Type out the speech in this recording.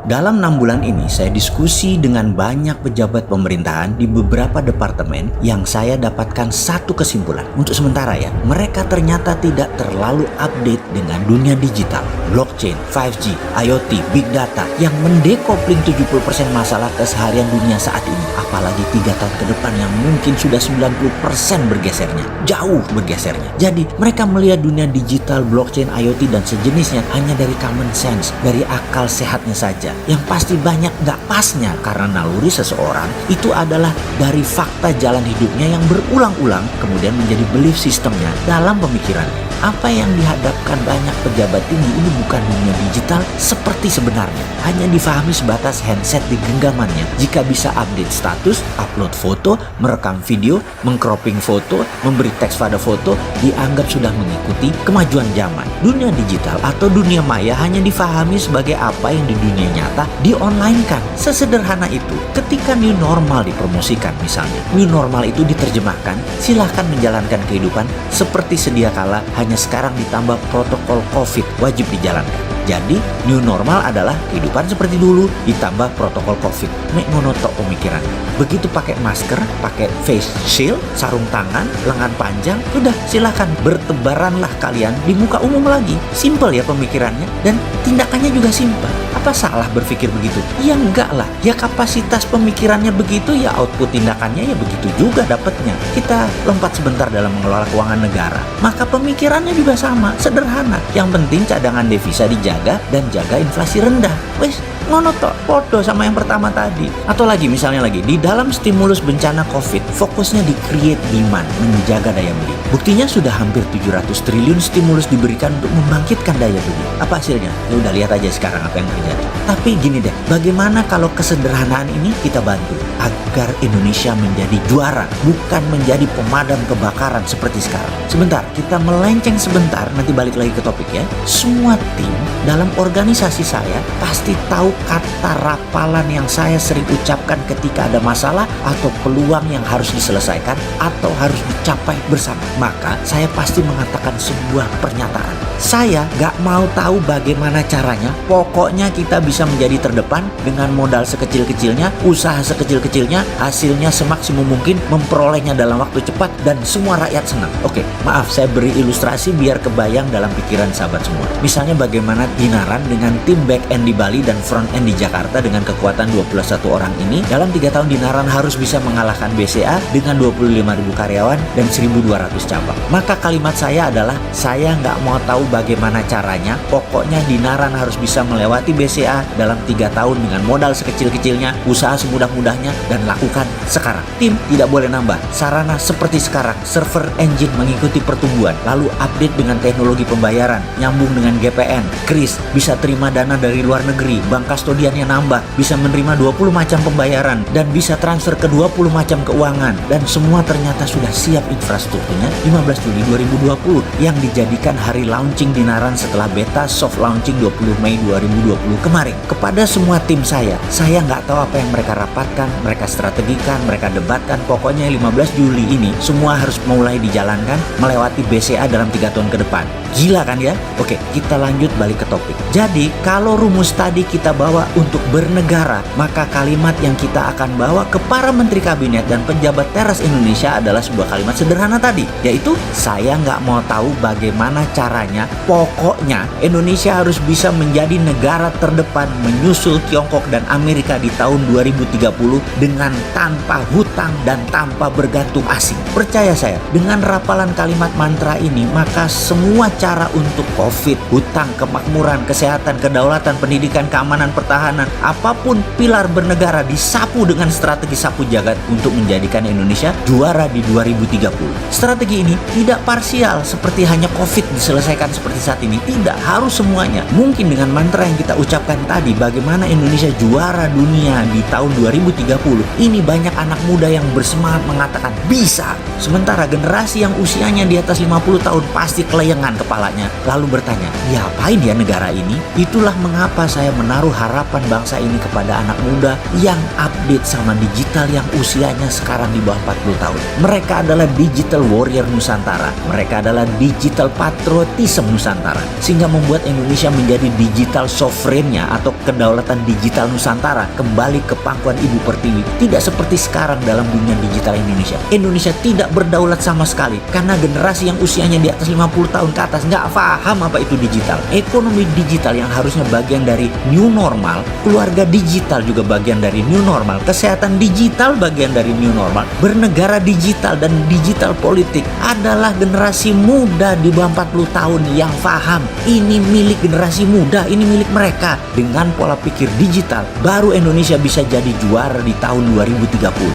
Dalam 6 bulan ini, saya diskusi dengan banyak pejabat pemerintahan di beberapa departemen yang saya dapatkan satu kesimpulan. Untuk sementara ya, mereka ternyata tidak terlalu update dengan dunia digital, blockchain, 5G, IoT, big data yang mendekopling 70% masalah keseharian dunia saat ini. Apalagi 3 tahun ke depan yang mungkin sudah 90% bergesernya, jauh bergesernya. Jadi mereka melihat dunia digital, blockchain, IoT dan sejenisnya hanya dari common sense, dari akal sehatnya saja. Yang pasti banyak gak pasnya karena naluri seseorang itu adalah dari fakta jalan hidupnya yang berulang-ulang kemudian menjadi belief sistemnya dalam pemikirannya. Apa yang dihadapkan banyak pejabat tinggi ini bukan dunia digital seperti sebenarnya. Hanya difahami sebatas handset di genggamannya. Jika bisa update status, upload foto, merekam video, mengcropping foto, memberi teks pada foto, dianggap sudah mengikuti kemajuan zaman. Dunia digital atau dunia maya hanya difahami sebagai apa yang di dunia nyata di-online-kan. Sesederhana itu. Ketika new normal dipromosikan misalnya, new normal itu diterjemahkan, silahkan menjalankan kehidupan seperti sedia kala, hanya sekarang ditambah protokol COVID wajib dijalankan. Jadi new normal adalah kehidupan seperti dulu ditambah protokol COVID. Mek ngonotok pemikiran. Begitu pakai masker, pakai face shield, sarung tangan, lengan panjang, sudah silahkan bertebaranlah kalian di muka umum lagi. Simple ya pemikirannya dan tindakannya juga simple. Apa salah berpikir begitu? Ya enggak lah. Ya kapasitas pemikirannya begitu, ya output tindakannya ya begitu juga dapatnya. Kita lompat sebentar dalam mengelola keuangan negara. Maka pemikirannya juga sama, sederhana. Yang penting cadangan devisa dijaga dan jaga inflasi rendah. Wes, ngono tok, podo sama yang pertama tadi. Atau lagi misalnya lagi di dalam stimulus bencana COVID, fokusnya di create demand, menjaga daya beli. Buktinya sudah hampir 700 triliun stimulus diberikan untuk membangkitkan daya beli. Apa hasilnya? Ya udah lihat aja sekarang apa yang terjadi. Tapi gini deh, bagaimana kalau kesederhanaan ini kita bantu agar Indonesia menjadi juara, bukan menjadi pemadam kebakaran seperti sekarang. Sebentar, kita melenceng sebentar, nanti balik lagi ke topik ya. Semua tim dalam organisasi saya pasti tahu kata rapalan yang saya sering ucapkan ketika ada masalah atau peluang yang harus diselesaikan atau harus dicapai bersama. Maka saya pasti mengatakan sebuah pernyataan. Saya gak mau tahu bagaimana caranya, pokoknya kita bisa menjadi terdepan dengan modal sekecil-kecilnya, usaha sekecil-kecilnya, hasilnya semaksimum mungkin, memperolehnya dalam waktu cepat dan semua rakyat senang. Oke, maaf saya beri ilustrasi biar kebayang dalam pikiran sahabat semua. Misalnya bagaimana Dinaran dengan tim back end di Bali dan front end di Jakarta dengan kekuatan 21 orang ini dalam 3 tahun Dinaran harus bisa mengalahkan BCA dengan 25.000 karyawan dan 1.200 cabang. Maka kalimat saya adalah saya nggak mau tahu bagaimana caranya, pokoknya Dinaran harus bisa melewati BCA dalam 3 tahun dengan modal sekecil-kecilnya, usaha semudah-mudahnya dan lakukan sekarang. Tim tidak boleh nambah, sarana seperti sekarang, server engine mengikuti pertumbuhan, lalu update dengan teknologi pembayaran, nyambung dengan GPN, kris, bisa terima dana dari luar negeri, bank kastodiannya nambah, bisa menerima 20 macam pembayaran dan bisa transfer ke 20 macam keuangan dan semua ternyata sudah siap infrastrukturnya 15 Juli 2020 yang dijadikan hari launching Dinaran setelah beta soft launching 20 Mei 2020 kemarin. Kepada semua tim saya nggak tahu apa yang mereka rapatkan, mereka strategikan, mereka debatkan, pokoknya 15 Juli ini semua harus mulai dijalankan melewati BCA dalam 3 tahun ke depan. Gila kan ya? Oke, kita lanjut balik ke topik. Jadi, kalau rumus tadi kita bawa untuk bernegara, maka kalimat yang kita akan bawa ke para menteri kabinet dan pejabat teras Indonesia adalah sebuah kalimat sederhana tadi, yaitu saya nggak mau tahu bagaimana caranya, pokoknya Indonesia harus bisa menjadi negara terdepan menyusul Tiongkok dan Amerika di tahun 2030 dengan tanpa hutang dan tanpa bergantung asing. Percaya saya, dengan rapalan kalimat mantra ini, maka semua cara untuk COVID, hutang, kemakmuran, kesehatan, kedaulatan, pendidikan, keamanan, pertahanan, apapun pilar bernegara disapu dengan strategi sapu jagat untuk menjadikan Indonesia juara di 2030. Strategi ini tidak parsial seperti hanya COVID diselesaikan seperti saat ini. Tidak, harus semuanya. Mungkin dengan mantra yang kita ucapkan tadi, bagaimana Indonesia juara dunia di tahun 2030, ini banyak anak muda yang bersemangat mengatakan bisa. Sementara generasi yang usianya di atas 50 tahun pasti keleyengan kepalanya, lalu bertanya, diapain ya negara ini? Itulah mengapa saya menaruh harapan bangsa ini kepada anak muda yang update sama digital yang usianya sekarang di bawah 40 tahun. Mereka adalah digital warrior Nusantara. Mereka adalah digital patriotism Nusantara. Sehingga membuat Indonesia menjadi digital sovereignnya atau kedaulatan digital Nusantara kembali ke pangkuan Ibu Pertiwi. Tidak seperti sekarang dalam dunia digital Indonesia. Indonesia tidak berdaulat sama sekali karena generasi yang usianya di atas 50 tahun ke atas nggak paham apa itu digital. Ekonomi digital yang harusnya bagian dari new normal, keluarga digital juga bagian dari new normal, kesehatan digital bagian dari new normal, bernegara digital dan digital politik adalah generasi muda di bawah 40 tahun yang paham ini milik generasi muda, ini milik mereka. Dengan pola pikir digital, baru Indonesia bisa jadi juara di tahun 2030.